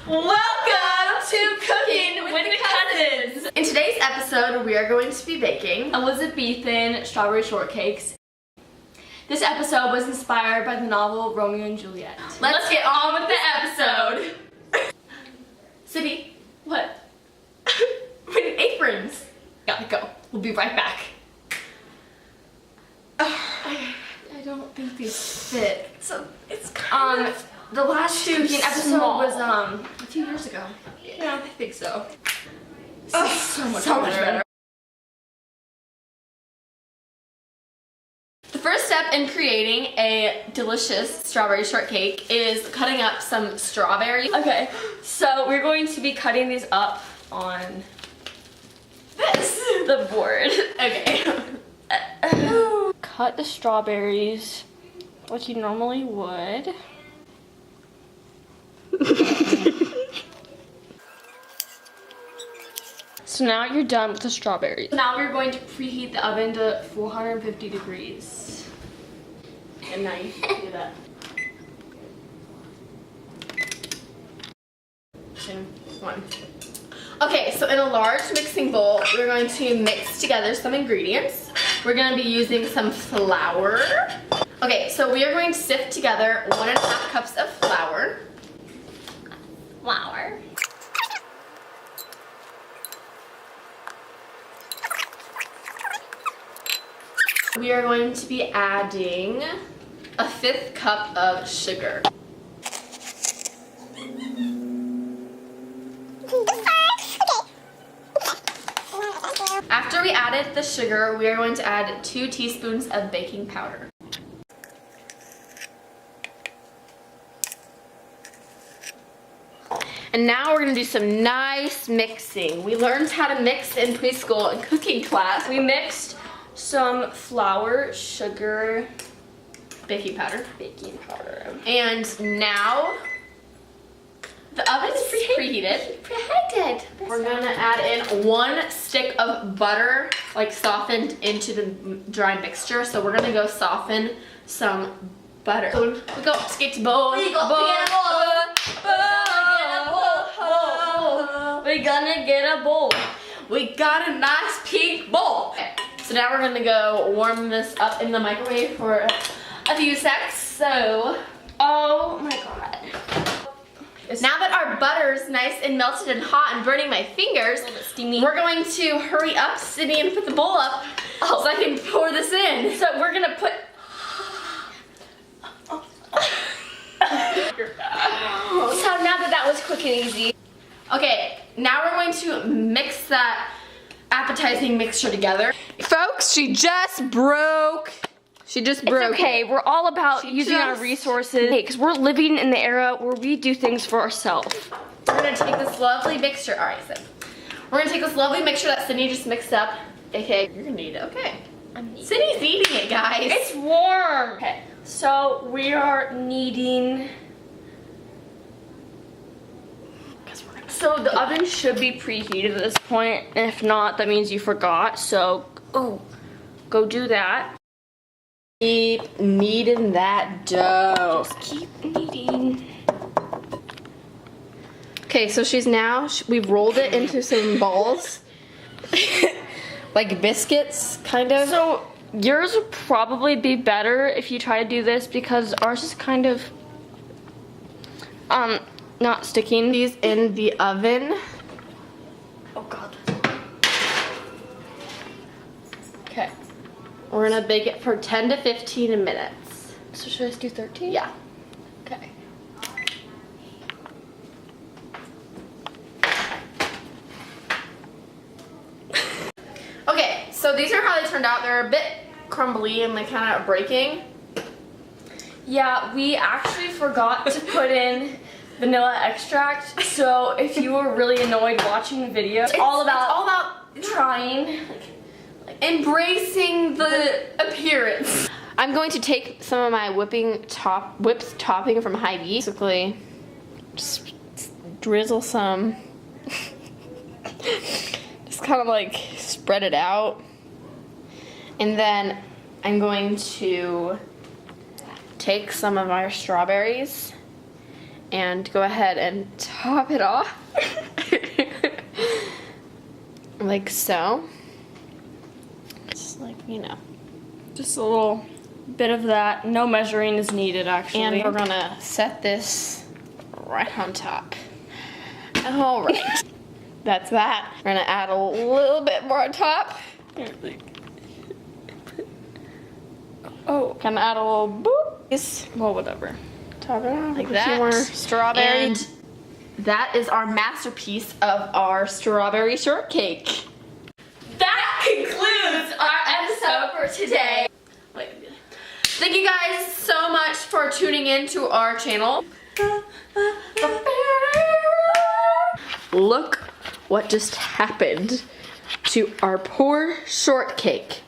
Welcome to Cooking with the Cousins! In today's episode, we are going to be baking Elizabethan strawberry shortcakes. This episode was inspired by the novel Romeo and Juliet. Let's get on with the episode! Sydney, What? we need aprons. Gotta go. We'll be right back. I don't think these fit. So it's kind of The last cooking episode small. was a few years ago. Yeah, I think so. This is so much better. The first step in creating a delicious strawberry shortcake is cutting up some strawberries. Okay, so we're going to be cutting these up on the board. Okay. Cut the strawberries like you normally would. So now you're done with the strawberries. Now we're going to preheat the oven to 450 degrees. And now you can do that. 2, 1. Okay, so in a large mixing bowl, we're going to mix together some ingredients. We're going to be using some flour. Okay, so we are going to sift together 1.5 cups of flour. Flour. We are going to be adding a 1/5 cup of sugar. After we added the sugar, we are going to add 2 teaspoons of baking powder. And now we're gonna do some nice mixing. We learned how to mix in preschool and cooking class. We mixed some flour, sugar, Baking powder. baking powder. And now the oven is preheated. We're gonna add in 1 stick of butter, like softened into the dry mixture. So we're gonna go soften some butter. So we go skate to bowl. We're gonna get a bowl. We got a nice pink bowl. Okay. So now we're gonna go warm this up in the microwave for a few seconds. So, Oh my god. now that our butter's nice and melted and hot and burning my fingers, Steamy. we're going to hurry up, Sydney, and put the bowl up so I can pour this in. So we're gonna put. So now that was quick and easy. Okay, now we're going to mix that appetizing mixture together. Folks, she just broke. It's okay. We're all about using our resources because we're living in the era where we do things for ourselves. We're gonna take this lovely mixture. All right, so we're gonna take this lovely mixture that Sydney just mixed up. Okay, you're gonna eat it. Okay. Sydney's eating it, guys. It's warm. Okay, so we are needing. So the oven should be preheated at this point, and if not, that means you forgot. So, go do that. Keep kneading that dough. Just keep kneading. Okay, so we've rolled it into some balls. Like biscuits, kind of. So yours would probably be better if you try to do this because ours is kind of not sticking. These in the oven. Oh god. Okay. We're gonna bake it for 10 to 15 minutes. So should I just do 13? Yeah. Okay. Okay, so these are how they turned out. They're a bit crumbly and like kind of breaking. Yeah, we actually forgot to put in vanilla extract. So if you were really annoyed watching the video, it's all about trying. Embracing the appearance. I'm going to take some of my whipped topping from Hy-Vee. Basically, just drizzle some. Just kind of like spread it out. And then I'm going to take some of our strawberries and go ahead and top it off. Like so. Just like, you know. Just a little bit of that. No measuring is needed, actually. And we're gonna set this right on top. All right. That's that. We're gonna add a little bit more on top. Oh, Gonna add a little boop. well, whatever. Top it off Like with that. a few more Strawberry. And that is our masterpiece of our strawberry shortcake. That concludes our episode for today. Thank you guys so much for tuning in to our channel. Look what just happened to our poor shortcake.